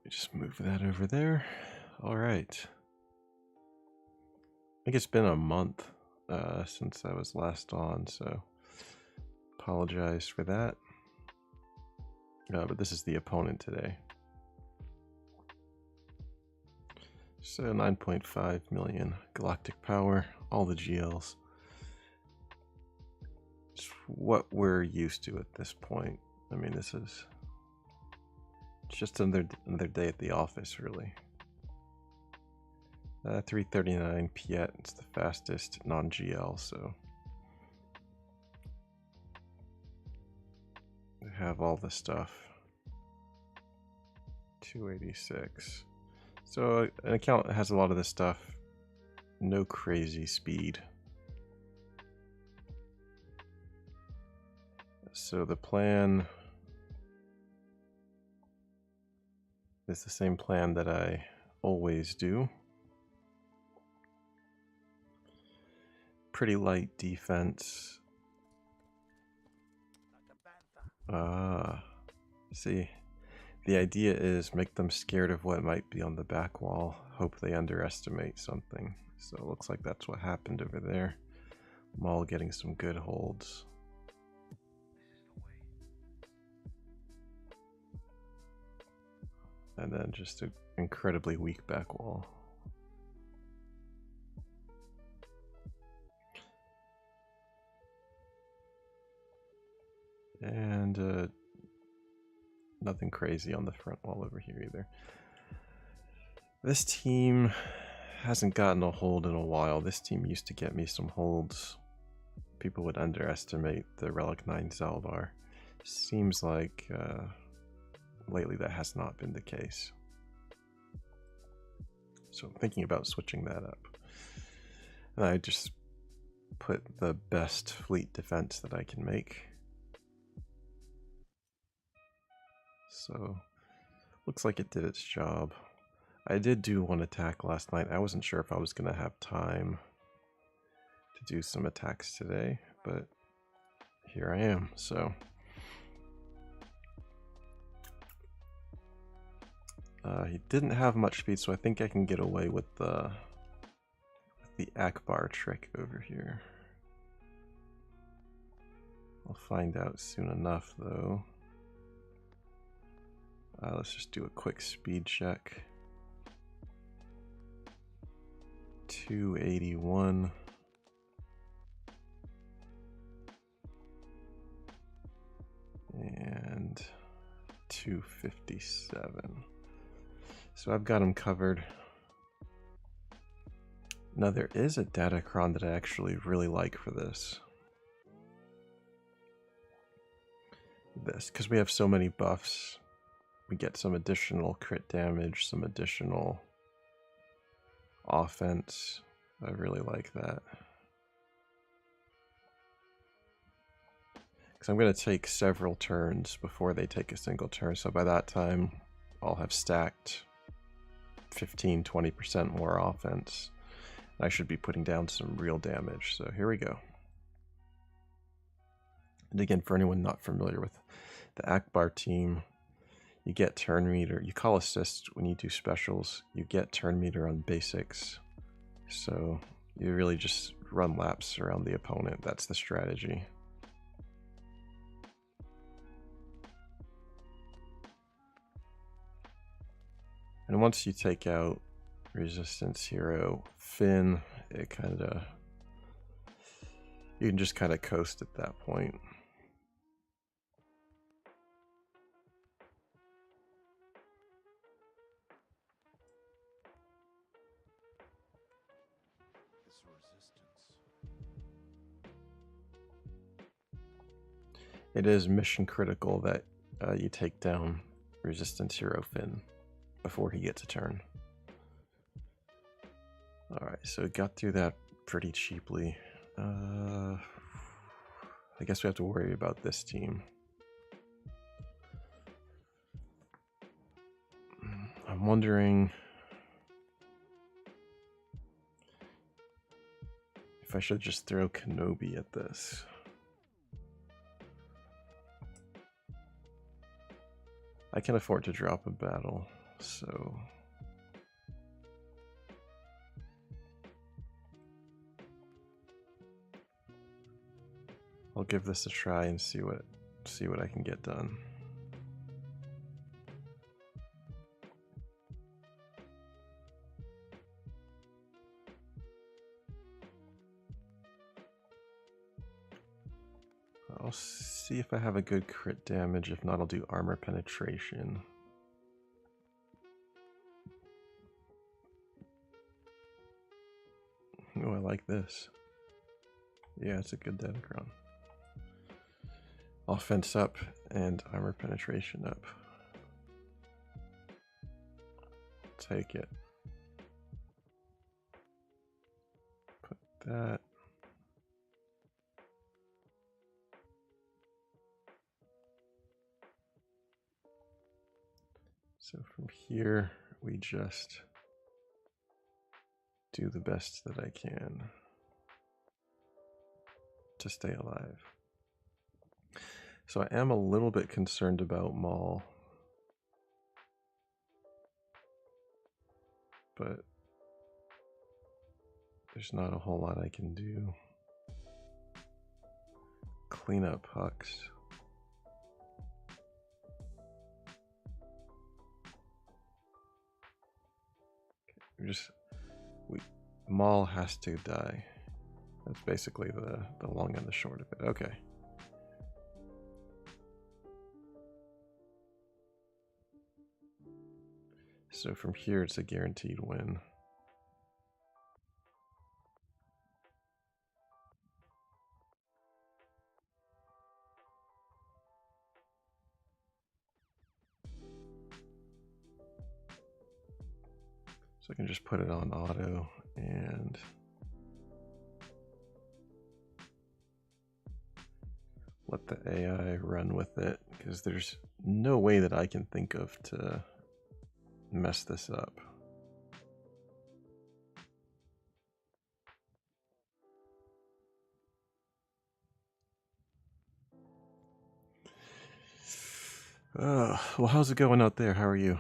Just move that over there. All right. I think it's been a month since I was last on, so apologize for that. But this is the opponent today. So 9.5 million galactic power, all the GLs. It's what we're used to at this point. I mean, this is just another day at the office, really. 339 Piet, it's the fastest non-GL, so we have all the stuff. 286. So an account that has a lot of this stuff, no crazy speed. So the plan is the same plan that I always do. Pretty light defense. See, the idea is make them scared of what might be on the back wall, hope they underestimate something. So it looks like that's what happened over there. Maul getting some good holds. And then just an incredibly weak back wall. And nothing crazy on the front wall over here either. This team hasn't gotten a hold in a while. This team used to get me some holds. People would underestimate the Relic 9 Zaldar. Seems like lately that has not been the case. So I'm thinking about switching that up. And I just put the best fleet defense that I can make. So looks like it did its job. I did do one attack last night. I wasn't sure if I was going to have time to do some attacks today, but here I am. So he didn't have much speed, so I think I can get away with the Akbar trick over here. I'll find out soon enough, though. Let's just do a quick speed check. 281. And 257. So I've got them covered. Now there is a Datacron that I actually really like for this. Because we have so many buffs. We get some additional crit damage, some additional offense. I really like that. Because I'm going to take several turns before they take a single turn. So by that time, I'll have stacked 15-20% more offense. I should be putting down some real damage. So here we go. And again, for anyone not familiar with the Akbar team, you get turn meter. You call assist when you do specials. You get turn meter on basics. So you really just run laps around the opponent. That's the strategy. And once you take out Resistance Hero Finn, it kind of, you can just kind of coast at that point. It is mission critical that you take down Resistance Hero Finn before he gets a turn. Alright, so got through that pretty cheaply. I guess we have to worry about this team. I'm wondering if I should just throw Kenobi at this. I can afford to drop a battle. So I'll give this a try and see what I can get done. I'll see if I have a good crit damage. If not, I'll do armor penetration. Oh, I like this. Yeah, it's a good Dendron. Offense up and armor penetration up. Take it. Put that. So from here, we just do the best that I can to stay alive. So I am a little bit concerned about Maul, but there's not a whole lot I can do. Clean up Hux. Maul has to die. That's basically the long and the short of it. Okay. So from here, it's a guaranteed win. So I can just put it on auto and let the AI run with it, because there's no way that I can think of to mess this up. Well, how's it going out there? How are you?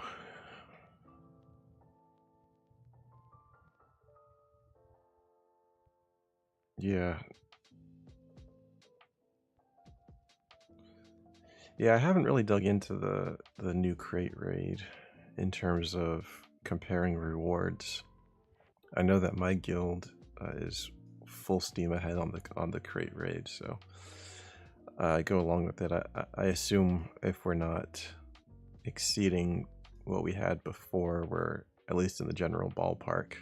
Yeah. Yeah, I haven't really dug into the new crate raid in terms of comparing rewards. I know that my guild is full steam ahead on the crate raid, so I go along with it. I assume if we're not exceeding what we had before, we're at least in the general ballpark,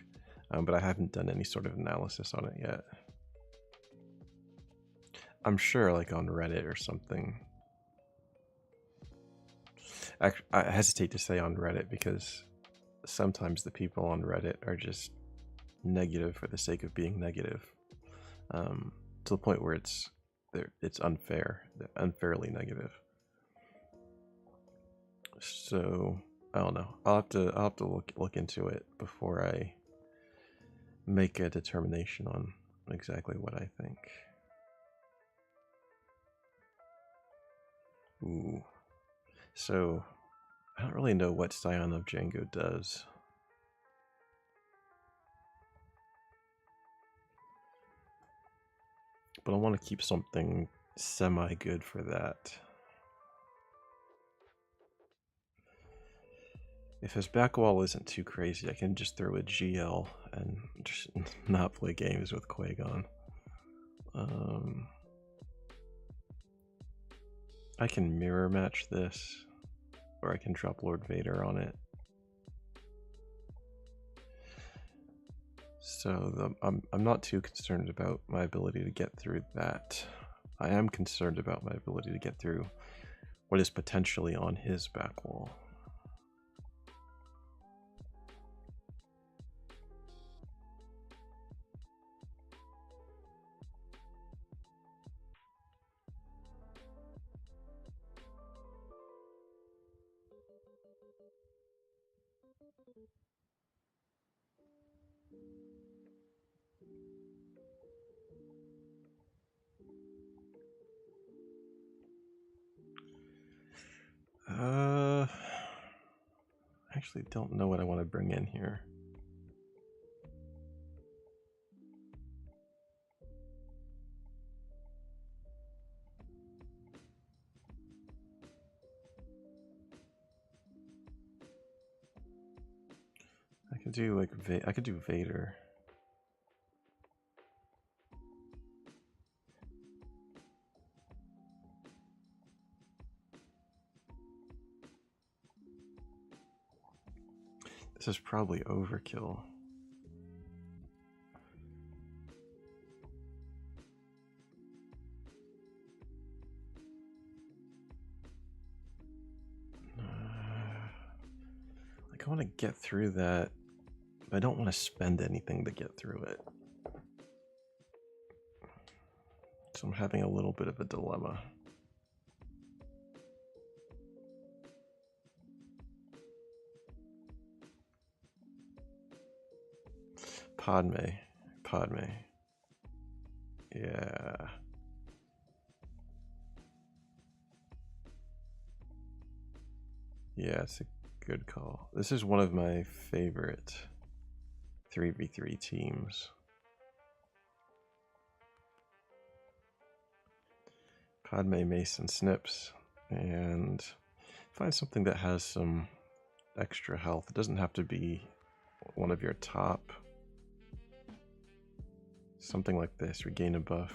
but I haven't done any sort of analysis on it yet. I'm sure like on Reddit or something. I hesitate to say on Reddit because sometimes the people on Reddit are just negative for the sake of being negative, to the point where it's unfair, unfairly negative. So I don't know. I'll have to look into it before I make a determination on exactly what I think. Ooh. So I don't really know what Scion of Django does. But I want to keep something semi-good for that. If his back wall isn't too crazy, I can just throw a GL and just not play games with Qui-Gon. I can mirror match this, or I can drop Lord Vader on it. So I'm not too concerned about my ability to get through that. I am concerned about my ability to get through what is potentially on his back wall. actually don't know what I want to bring in here. I could do like I could do Vader. This is probably overkill. Like I want to get through that, but I don't want to spend anything to get through it. So I'm having a little bit of a dilemma. Padme. Yeah. Yeah, it's a good call. This is one of my favorite 3v3 teams. Padme, Mason, Snips, and find something that has some extra health. It doesn't have to be one of your top. Something like this, regain a buff,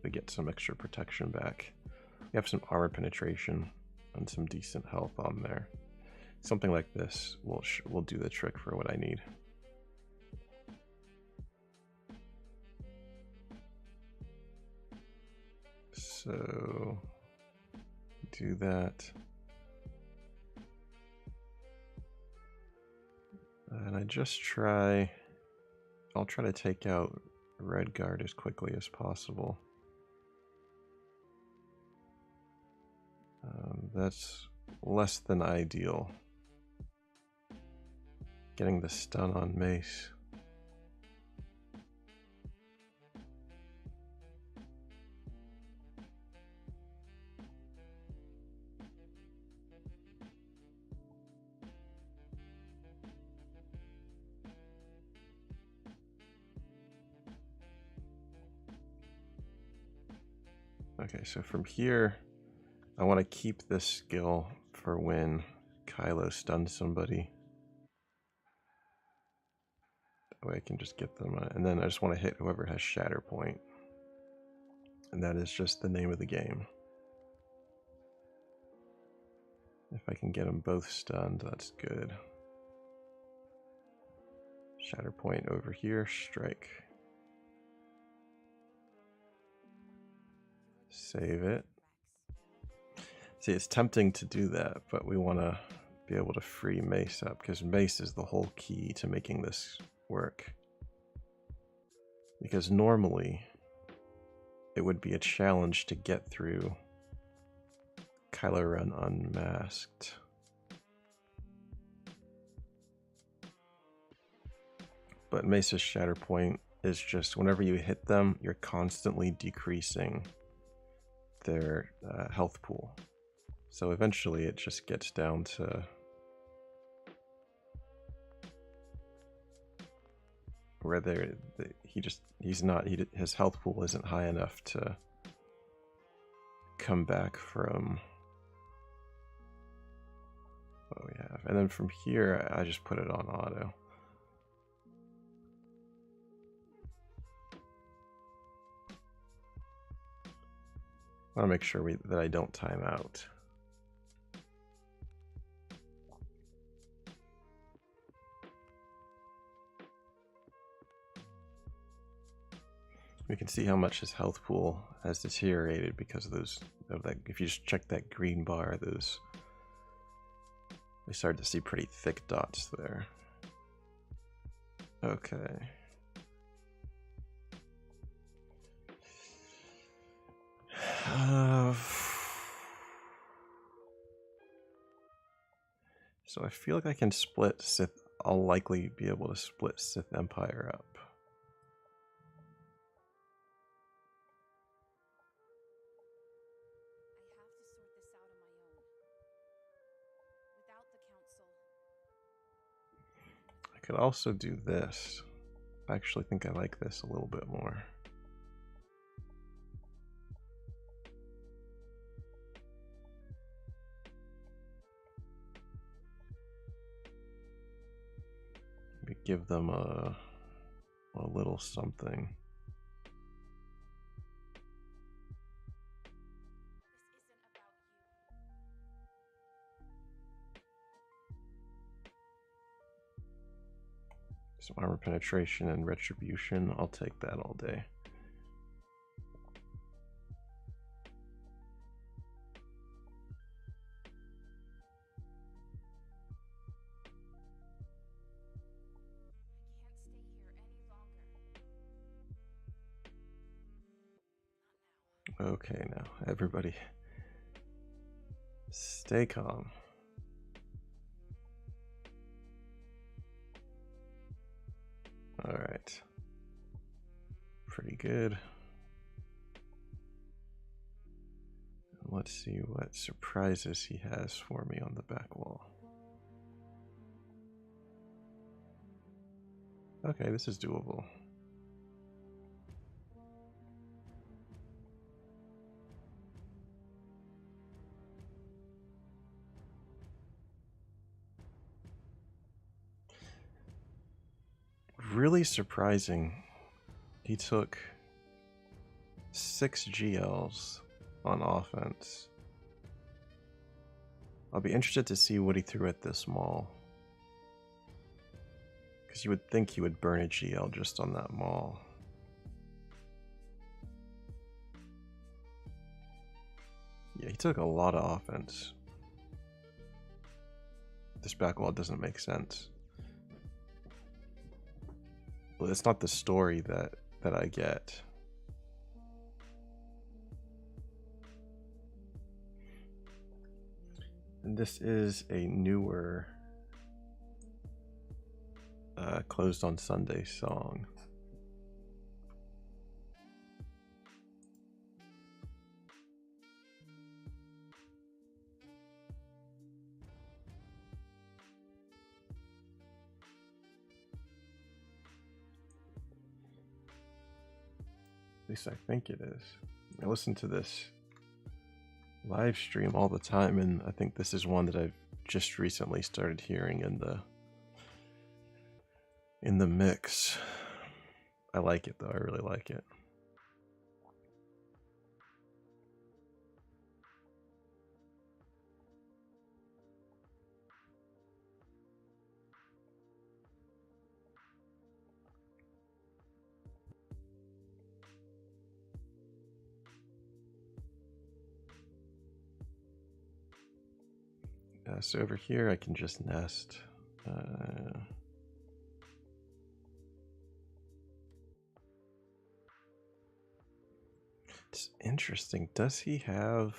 we get some extra protection back. You have some armor penetration and some decent health on there. Something like this will do the trick for what I need. So do that. And I'll try to take out Red Guard as quickly as possible. That's less than ideal. Getting the stun on Mace. Okay, so from here, I want to keep this skill for when Kylo stuns somebody. That way I can just get them, and then I just want to hit whoever has Shatter Point. And that is just the name of the game. If I can get them both stunned, that's good. Shatter Point over here, strike. Save it. See, it's tempting to do that, but we want to be able to free Mace up, because Mace is the whole key to making this work. Because normally, it would be a challenge to get through Kylo Ren unmasked. But Mace's Shatter Point is just, whenever you hit them, you're constantly decreasing their health pool. So eventually it just gets down to where his health pool isn't high enough to come back from what we have. And then from here, I just put it on auto. I want to make sure that I don't time out. We can see how much his health pool has deteriorated because of those. If you just check that green bar, we started to see pretty thick dots there. Okay. So I feel like I can split Sith. I'll likely be able to split Sith Empire up. I have to sort this out on my own. Without the council, could also do this. I actually think I like this a little bit more. Maybe give them a little something. Some armor penetration and retribution. I'll take that all day. Okay, now everybody stay calm. All right. Pretty good. Let's see what surprises he has for me on the back wall. Okay, this is doable. Really surprising. He took 6 GLs on offense. I'll be interested to see what he threw at this maul. Because you would think he would burn a GL just on that maul. Yeah, he took a lot of offense. This back wall doesn't make sense. Well, it's not the story that I get. And this is a newer Closed on Sunday song. At least I think it is. I listen to this live stream all the time, and I think this is one that I've just recently started hearing in the mix. I like it though, I really like it. So over here I can just nest. It's interesting. Does he have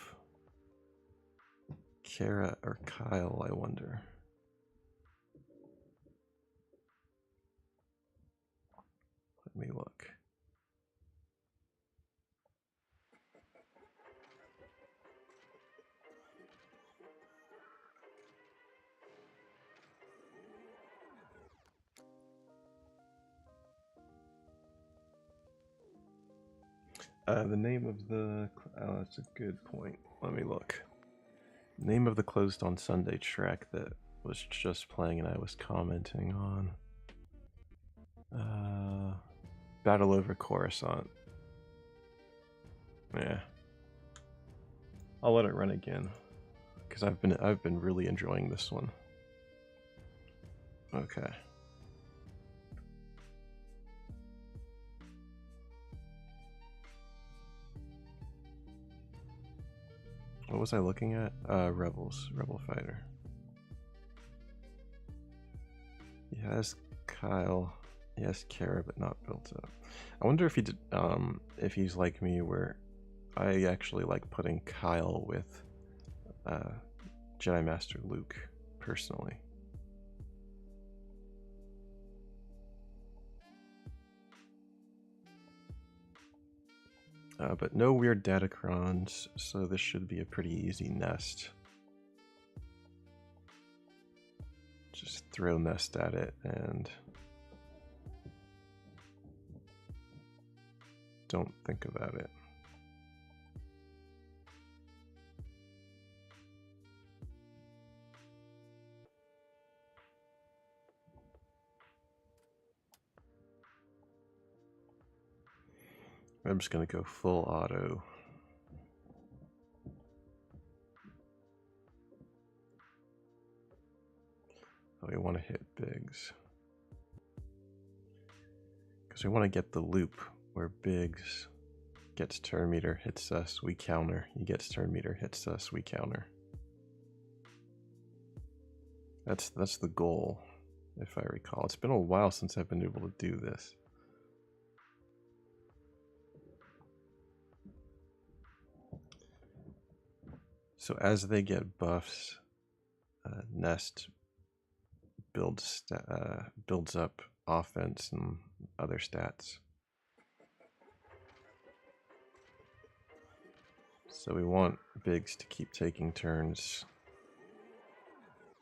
Kara or Kyle, I wonder? Let me look. The name of the... Oh, that's a good point. Let me look. Name of the Closed on Sunday track that was just playing and I was commenting on. Battle Over Coruscant. Yeah. I'll let it run again. Because I've been really enjoying this one. Okay. What was I looking at? Rebel Fighter. He has Kyle. He has Kara, but not built up. I wonder if he did. If he's like me, where I actually like putting Kyle with Jedi Master Luke personally. But no weird datacrons, so this should be a pretty easy nest. just throw nest at it and don't think about it. I'm just going to go full auto. Oh, we want to hit bigs. Because we want to get the loop where bigs gets turn meter, hits us, we counter. He gets turn meter, hits us, we counter. That's the goal, if I recall. It's been a while since I've been able to do this. So as they get buffs, Nest builds up offense and other stats. So we want Biggs to keep taking turns,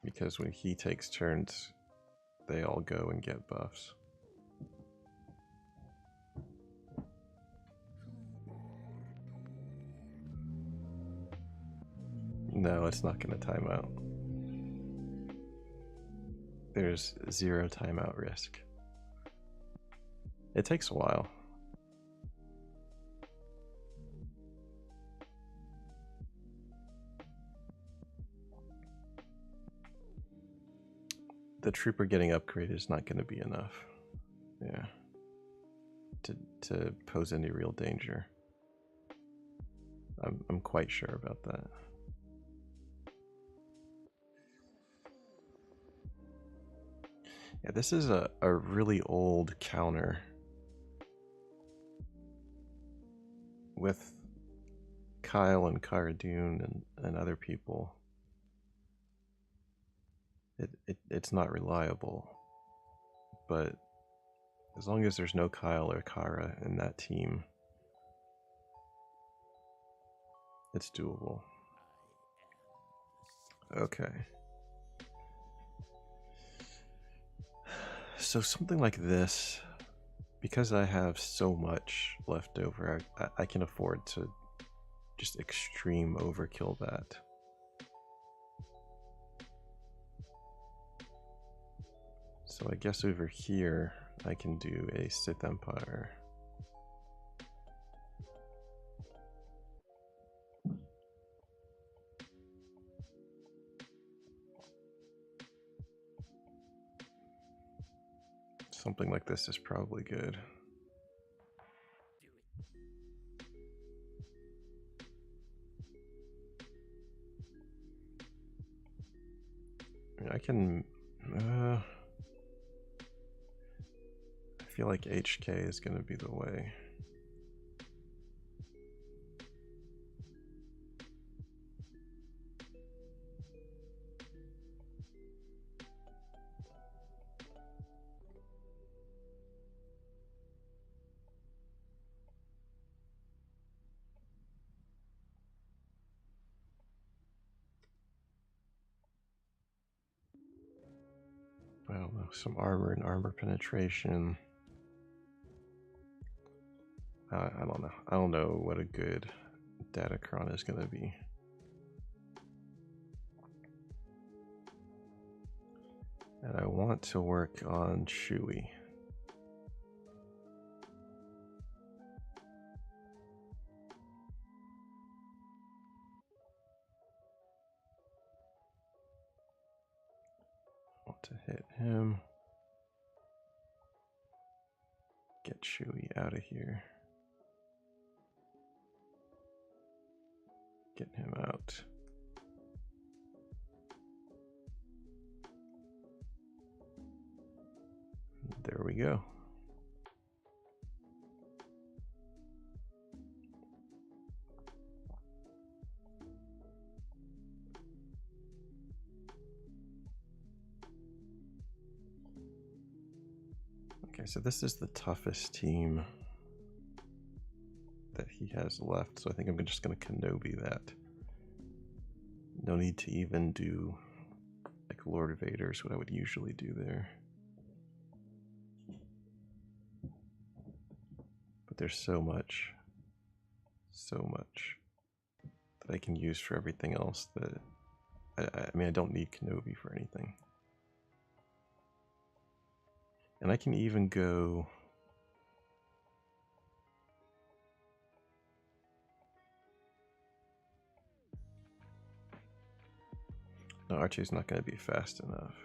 because when he takes turns, they all go and get buffs. No, it's not going to time out. There's 0 timeout risk. It takes a while. The trooper getting upgraded is not going to be enough. Yeah. To pose any real danger. I'm quite sure about that. Yeah, this is a really old counter with Kyle and Cara Dune and other people. It's not reliable, but as long as there's no Kyle or Cara in that team, it's doable. Okay. So something like this, because I have so much left over, I can afford to just extreme overkill that. So I guess over here, I can do a Sith Empire. Something like this is probably good. I can... I feel like HK is going to be the way. I don't know, some armor and armor penetration. I don't know. I don't know what a good Datacron is going to be. And I want to work on Chewie. I want to hit him. Get Chewie out of here. Get him out. There we go. Okay, so this is the toughest team that he has left, so I think I'm just going to Kenobi that. No need to even do like like Lord Vader is what I would usually do there. But there's so much that I can use for everything else that I mean, I don't need Kenobi for anything. And I can even go... No, R2's not going to be fast enough.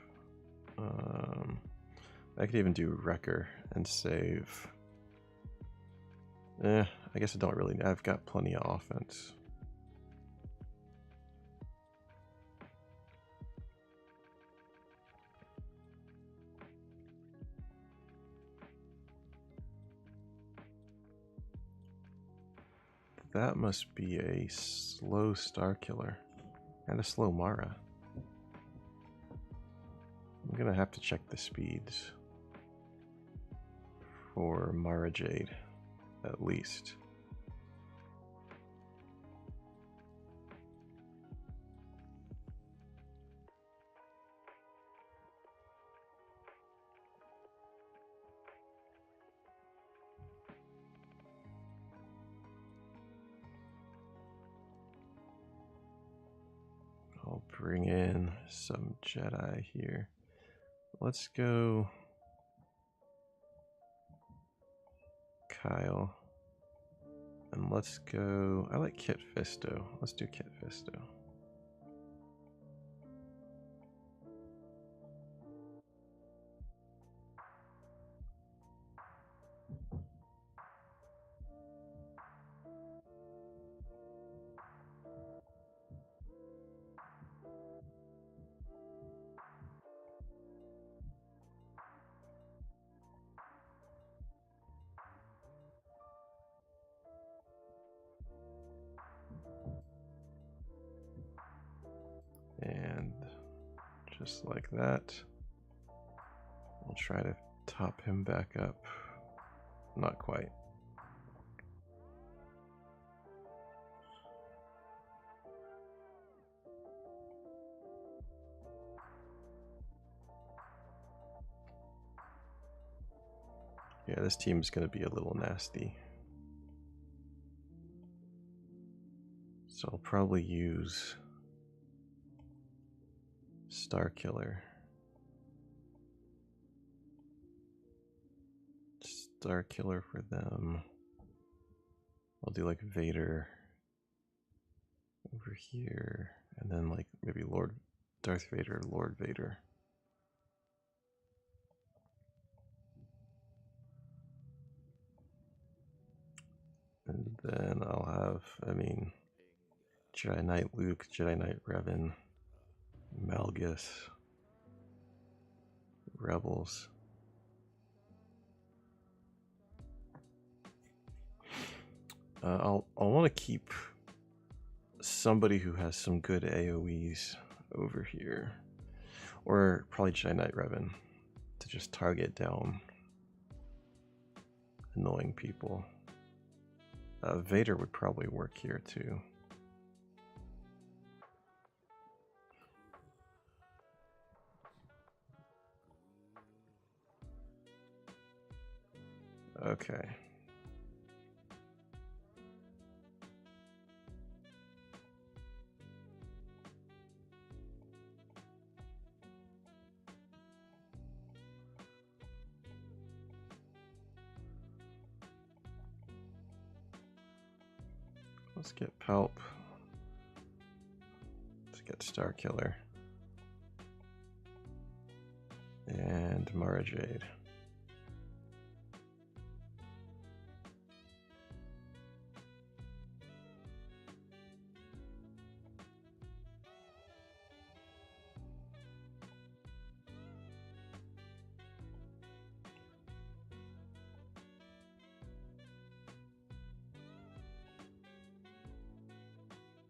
I could even do Wrecker and save... I guess I don't really... I've got plenty of offense. That must be a slow Star Killer and a slow Mara. I'm gonna have to check the speeds for Mara Jade, at least. I'll bring in some Jedi here. Let's go Kyle. And let's go... I like Kit Fisto. Let's do Kit Fisto. And just like that, we'll try to top him back up. Not quite. Yeah, this team's going to be a little nasty. So I'll probably use Star Killer. Star Killer for them. I'll do like Vader over here, and then like maybe Darth Vader, Lord Vader. And then I'll have, I mean, Jedi Knight Luke, Jedi Knight Revan, Malgus, Rebels. I'll want to keep somebody who has some good AoEs over here, or probably Jedi Knight Revan to just target down annoying people. Vader would probably work here too. Okay. Let's get Palp. Let's get Star Killer. And Mara Jade.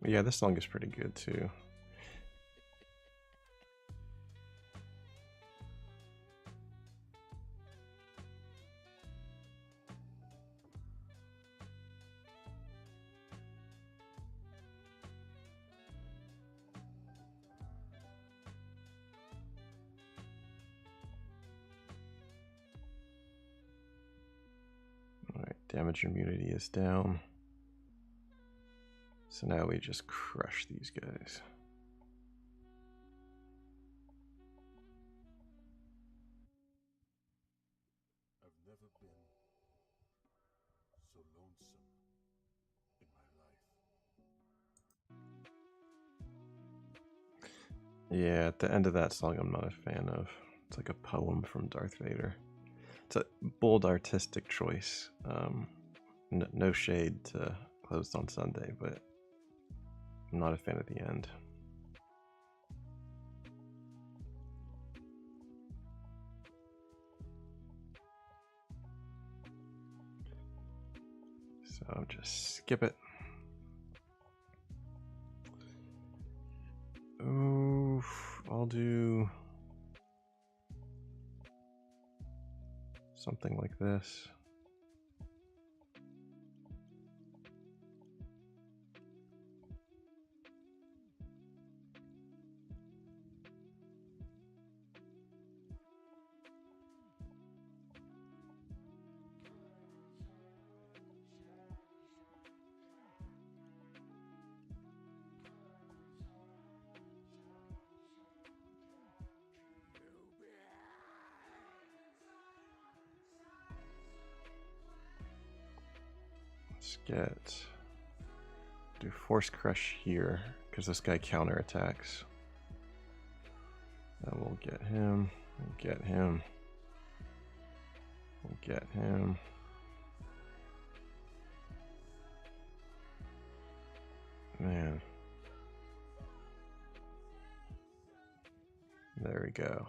Yeah, this song is pretty good too. Damage immunity is down. So now we just crush these guys. I've never been so lonesome in my life. Yeah, at the end of that song I'm not a fan of. It's like a poem from Darth Vader. It's a bold artistic choice. No shade to Closed on Sunday, but I'm not a fan of the end. So just skip it. Oh, I'll do something like this. Let's do Force Crush here, because this guy counterattacks. And we'll get him, we'll get him, we'll get him. Man. There we go.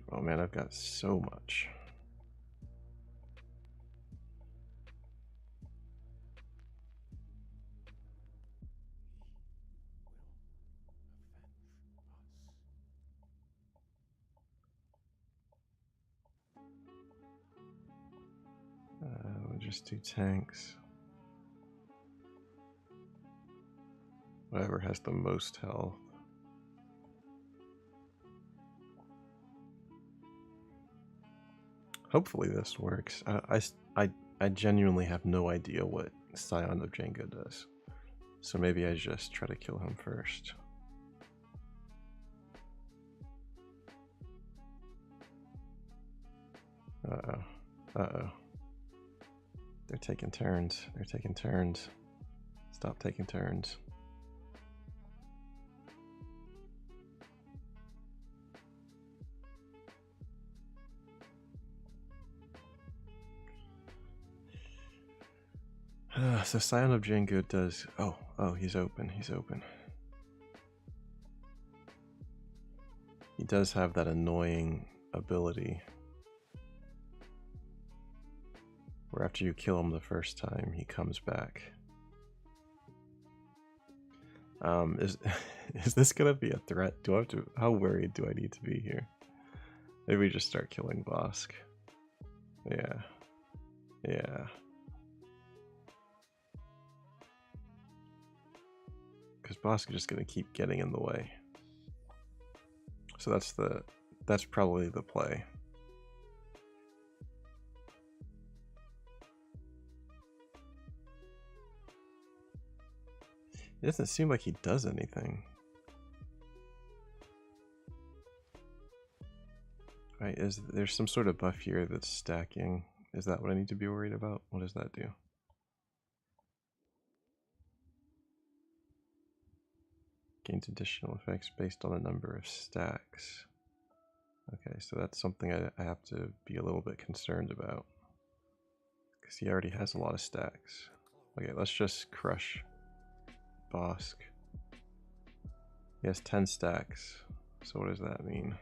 Oh man, I've got so much. We'll just do tanks. Whatever has the most health. Hopefully this works. I genuinely have no idea what Scion of Django does. So maybe I just try to kill him first. Uh-oh. Uh-oh. They're taking turns. They're taking turns. Stop taking turns. So Scion of Django does... Oh, he's open. He's open. He does have that annoying ability where after you kill him the first time, he comes back. Is this gonna be a threat? Do I have to? How worried do I need to be here? Maybe we just start killing Bosk. Yeah. Because Bosk is just gonna keep getting in the way. So that's probably the play. It doesn't seem like he does anything. Right, there's some sort of buff here that's stacking. Is that what I need to be worried about? What does that do? Gains additional effects based on the number of stacks. Okay, so that's something I have to be a little bit concerned about. Because he already has a lot of stacks. Okay, let's just crush Bosk. He has 10 stacks. So what does that mean?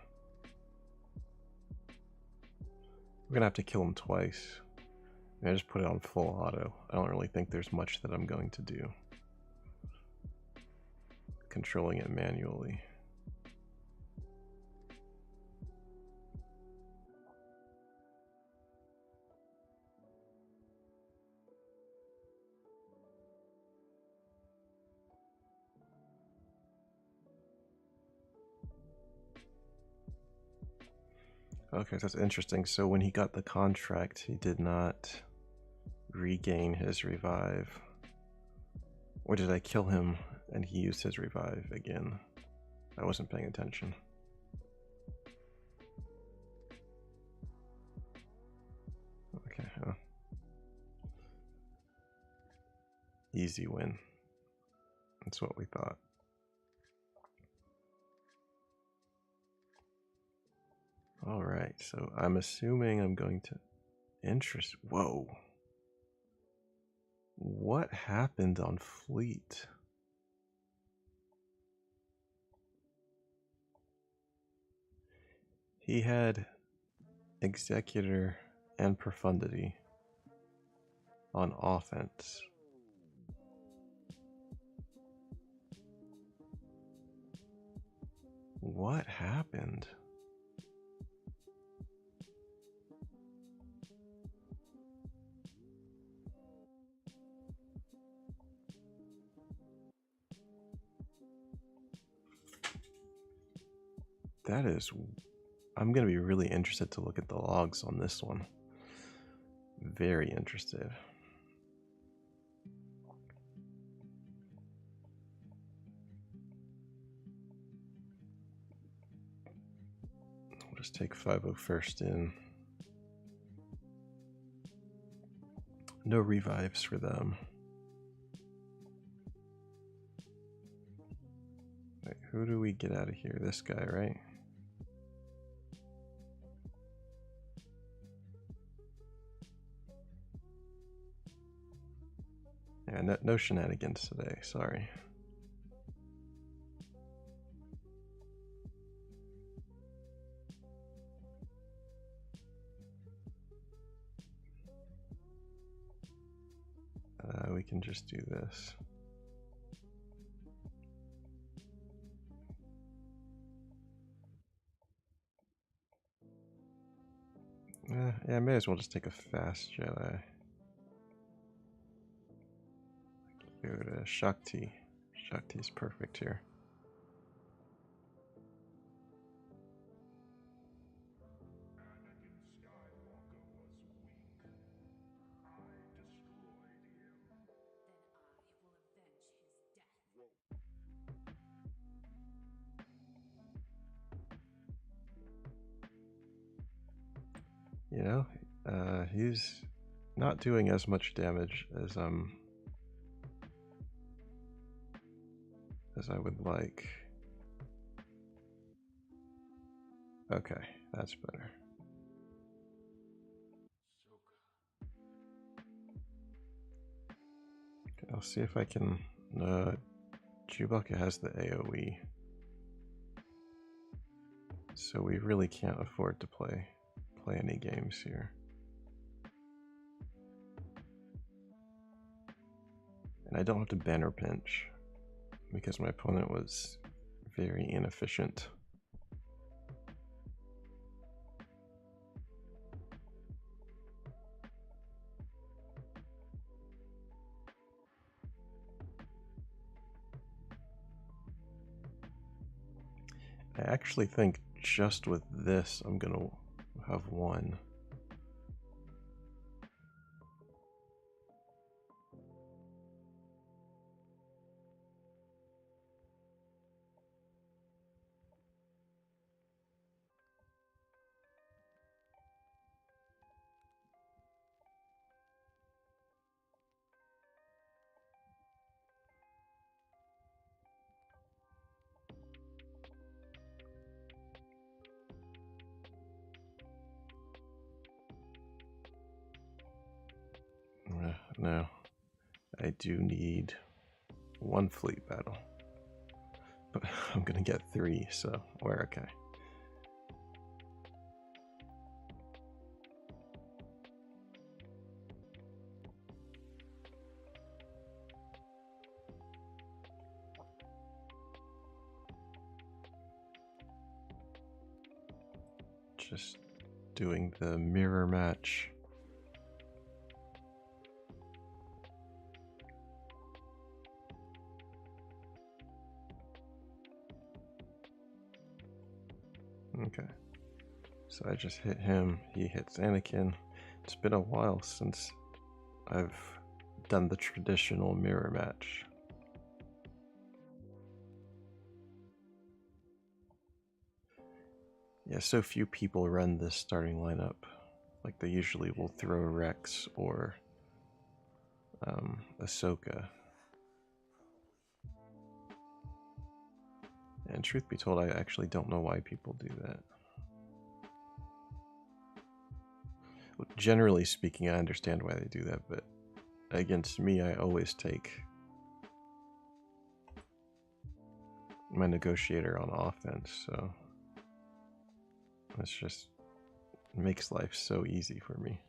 We're gonna have to kill him twice. I just put it on full auto. I don't really think there's much that I'm going to do. Controlling it manually. Okay, that's interesting. So when he got the contract, he did not regain his revive. Or did I kill him and he used his revive again? I wasn't paying attention. Okay. Easy win. That's what we thought. All right, so I'm assuming I'm going to interest. Whoa. What happened on Fleet? He had Executor and Profundity on offense. What happened? That is... I'm going to be really interested to look at the logs on this one. Very interested. We'll just take 501st in. No revives for them. Wait, who do we get out of here? This guy, right? Yeah, no shenanigans today, sorry. We can just do this. Yeah, I may as well just take a fast Jedi. Go to Shakti. Shakti's perfect here. You know, he's not doing as much damage as I would like. Okay, that's better. Okay, I'll see if I can. Chewbacca has the AoE, so we really can't afford to play any games here. And I don't have to banner pinch because my opponent was very inefficient. I actually think just with this, I'm gonna have one. No, I do need one fleet battle, but I'm gonna get 3, so we're okay. Just doing the mirror match. Okay, So I just hit him, he hits Anakin. It's been a while since I've done the traditional mirror match. Yeah, so few people run this starting lineup. Like, they usually will throw Rex or Ahsoka. And truth be told, I actually don't know why people do that. Generally speaking, I understand why they do that, but against me, I always take my negotiator on offense, so it's just makes life so easy for me.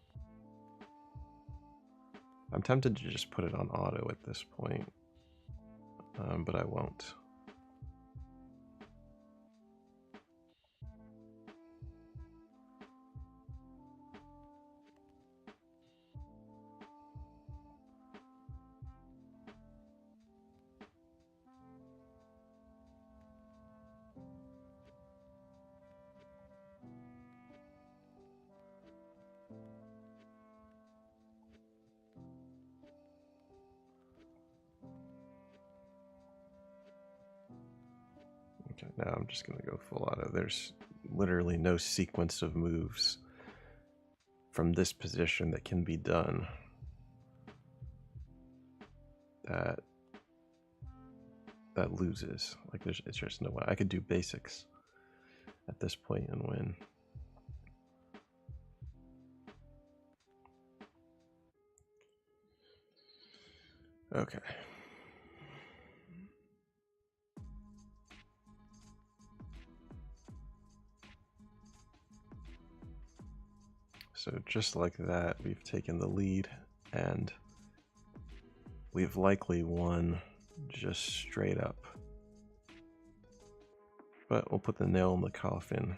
I'm tempted to just put it on auto at this point, but I won't. Okay, now I'm just going to go full auto. There's literally no sequence of moves from this position that can be done that loses. Like, it's just no way. I could do basics at this point and win. Okay. So just like that, we've taken the lead, and we've likely won just straight up. But we'll put the nail in the coffin.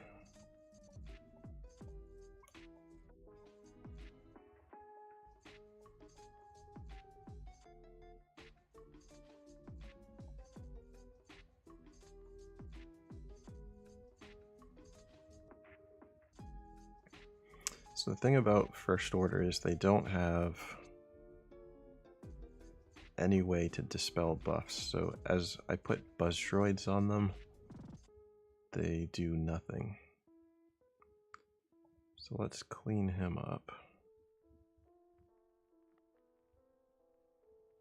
So the thing about First Order is they don't have any way to dispel buffs. So as I put buzz droids on them, they do nothing. So let's clean him up.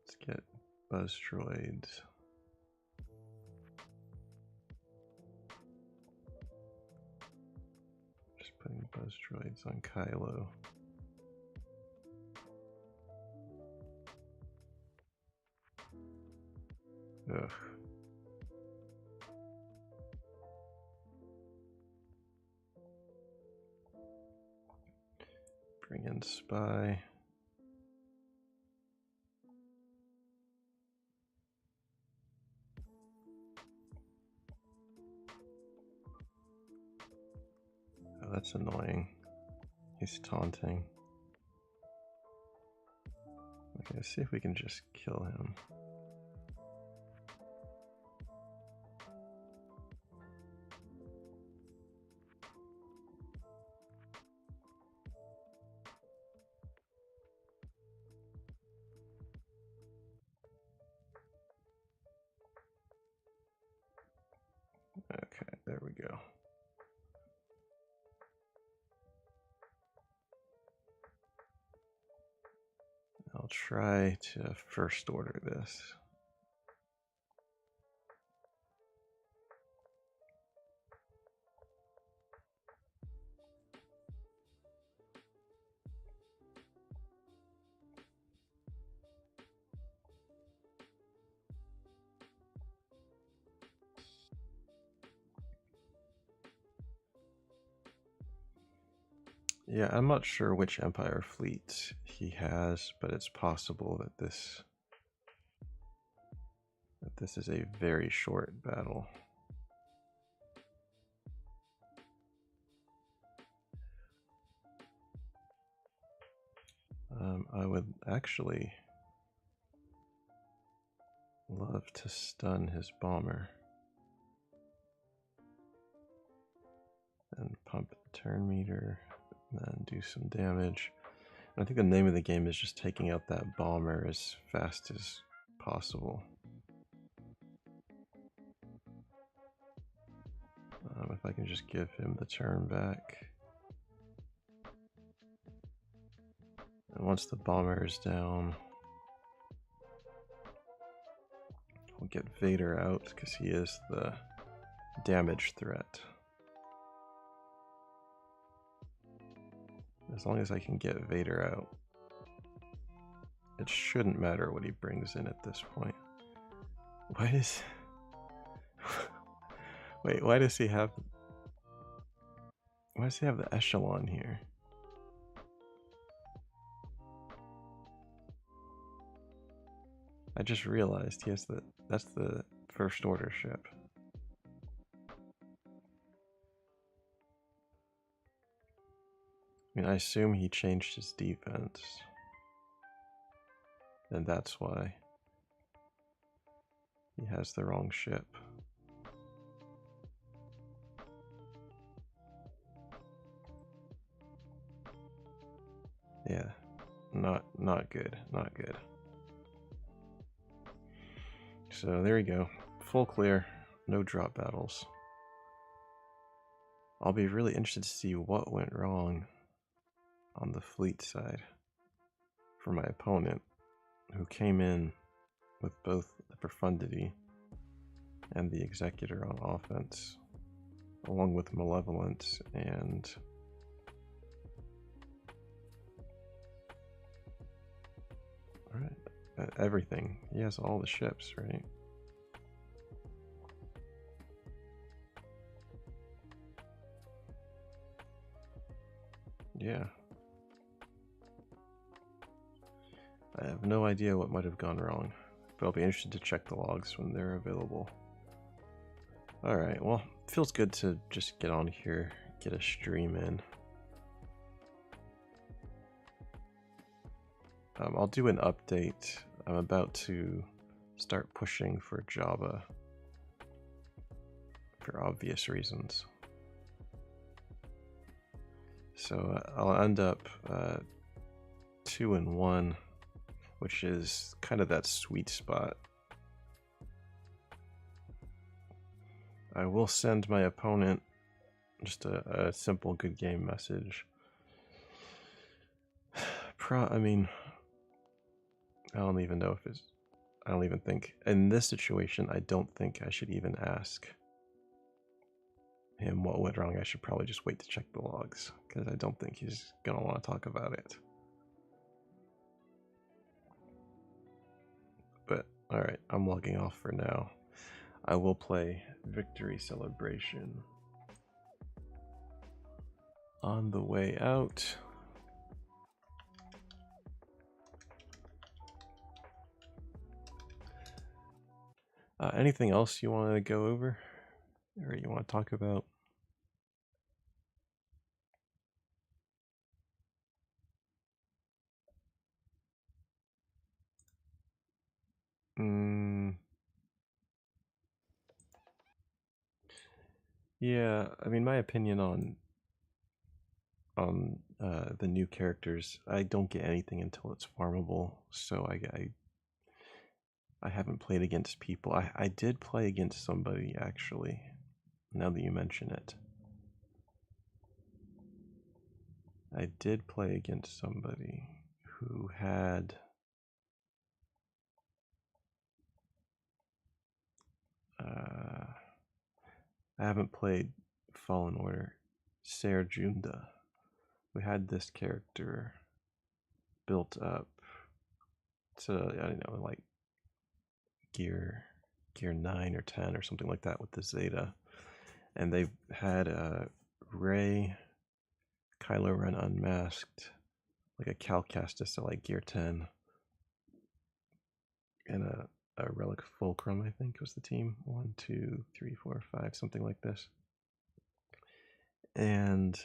Let's get buzz droids. Just putting buzz droids on Kylo. Ugh. Bring in Spy. Oh, that's annoying. He's taunting. Okay, let's see if we can just kill him. Okay, there we go. I'll try to First Order this. Yeah, I'm not sure which Empire fleet he has, but it's possible that this is a very short battle. I would actually love to stun his bomber and pump turn meter, and then do some damage. And I think the name of the game is just taking out that bomber as fast as possible. If I can just give him the turn back. And once the bomber is down, we'll get Vader out because he is the damage threat. As long as I can get Vader out, it shouldn't matter what he brings in at this point. Why does... Wait, why does he have... Why does he have the echelon here? I just realized he has the... That's the first order ship. I mean, I assume he changed his defense. And that's why he has the wrong ship. Yeah, not good, not good. So there we go, full clear, no drop battles. I'll be really interested to see what went wrong on the fleet side for my opponent, who came in with both the Profundity and the Executor on offense, along with Malevolence and everything. He has all the ships, right? Yeah. I have no idea what might have gone wrong, but I'll be interested to check the logs when they're available. Alright, well, feels good to just get on here, get a stream in. I'll do an update. I'm about to start pushing for Java for obvious reasons. So I'll end up 2-1, which is kind of that sweet spot. I will send my opponent just a simple good game message. I mean, I don't even know if it's... I don't even think... In this situation, I don't think I should even ask him what went wrong. I should probably just wait to check the logs, because I don't think he's going to want to talk about it. But, alright, I'm logging off for now. I will play Victory Celebration on the way out. Anything else you want to go over or you want to talk about? Yeah, I mean, my opinion on the new characters, I don't get anything until it's farmable, so I haven't played against people. I did play against somebody, actually, now that you mention it. I did play against somebody who had... I haven't played Fallen Order. Serjunda, who had this character built up to, I don't know, like gear 9 or 10 or something like that with the Zeta. And they had Rey, Kylo Ren unmasked, like a Cal Kestis at like gear 10, and a Relic Fulcrum, I think was the team. 1, 2, 3, 4, 5, something like this. And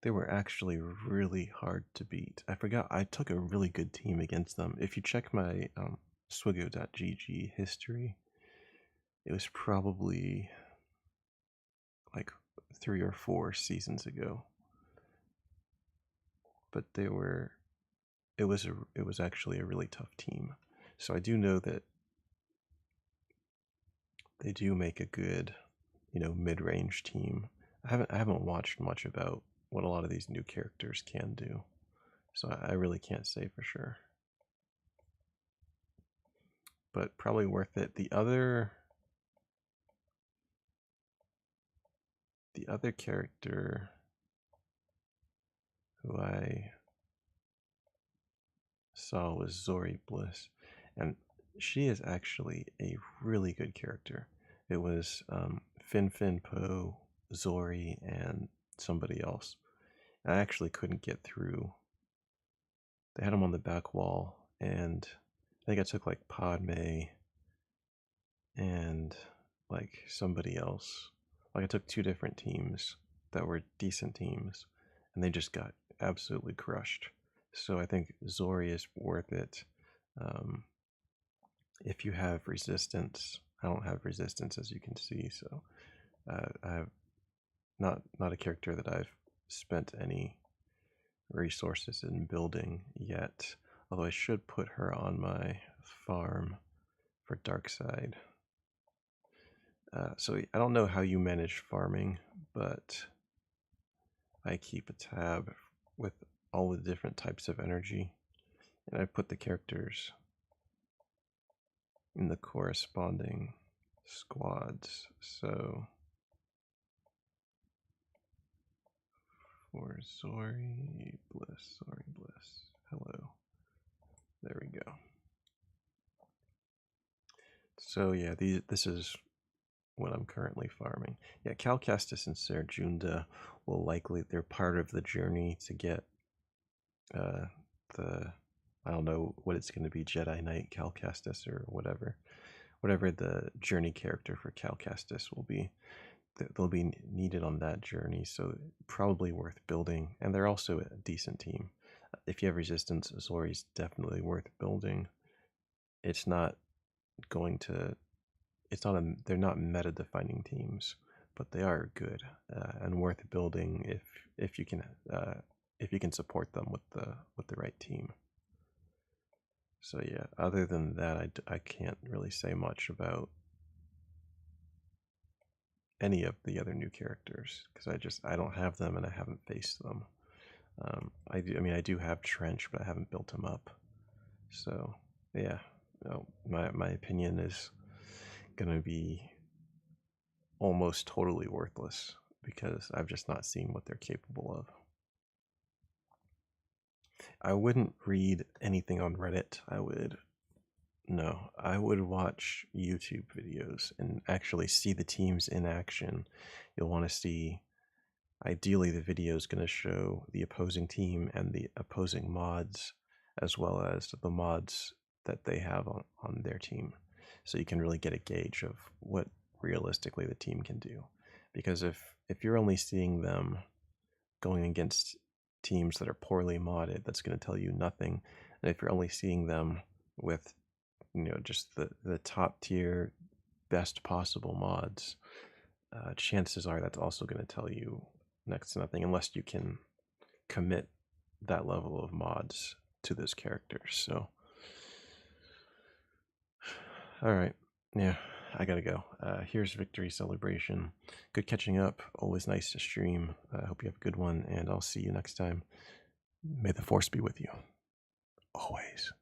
they were actually really hard to beat. I forgot, I took a really good team against them. If you check my SWGOH history, it was probably like 3 or 4 seasons ago. But it was actually a really tough team. So I do know that they do make a good, mid-range team. I haven't watched much about what a lot of these new characters can do, so I really can't say for sure. But probably worth it. The other character who I saw was Zori Bliss, and she is actually a really good character. It was Fin Fin Po, Zori, and somebody else. I actually couldn't get through. They had them on the back wall, and I think I took like Padme and like somebody else. Like I took 2 different teams that were decent teams, and they just got absolutely crushed. So I think Zori is worth it. If you have resistance, I don't have resistance as you can see, so I have not a character that I've spent any resources in building yet. Although I should put her on my farm for dark side. So I don't know how you manage farming, but I keep a tab with all the different types of energy, and I put the characters in the corresponding squads. So for Zori Bliss, hello. There we go. So yeah, this is what I'm currently farming. Yeah, Cal Kestis and Serjunda will likely, they're part of the journey to get the, I don't know what it's going to be, Jedi Knight Cal Kestis or whatever the journey character for Cal Kestis will be. They'll be needed on that journey, so probably worth building, and they're also a decent team. If you have resistance, Zori's definitely worth building. It's not going to, they're not meta defining teams, but they are good and worth building if you can support them with the right team. So yeah, other than that, I can't really say much about any of the other new characters because I don't have them and I haven't faced them. I do have Trench, but I haven't built him up. So yeah, my opinion is gonna be almost totally worthless because I've just not seen what they're capable of. I wouldn't read anything on Reddit. I would watch YouTube videos and actually see the teams in action. You'll want to see, ideally the video is going to show the opposing team and the opposing mods, as well as the mods that they have on their team. So you can really get a gauge of what realistically the team can do. Because if you're only seeing them going against teams that are poorly modded, that's going to tell you nothing. And if you're only seeing them with just the top tier best possible mods, chances are that's also going to tell you next to nothing unless you can commit that level of mods to this character. So all right, yeah, I gotta go. Here's Victory Celebration. Good catching up. Always nice to stream. I hope you have a good one, and I'll see you next time. May the Force be with you. Always.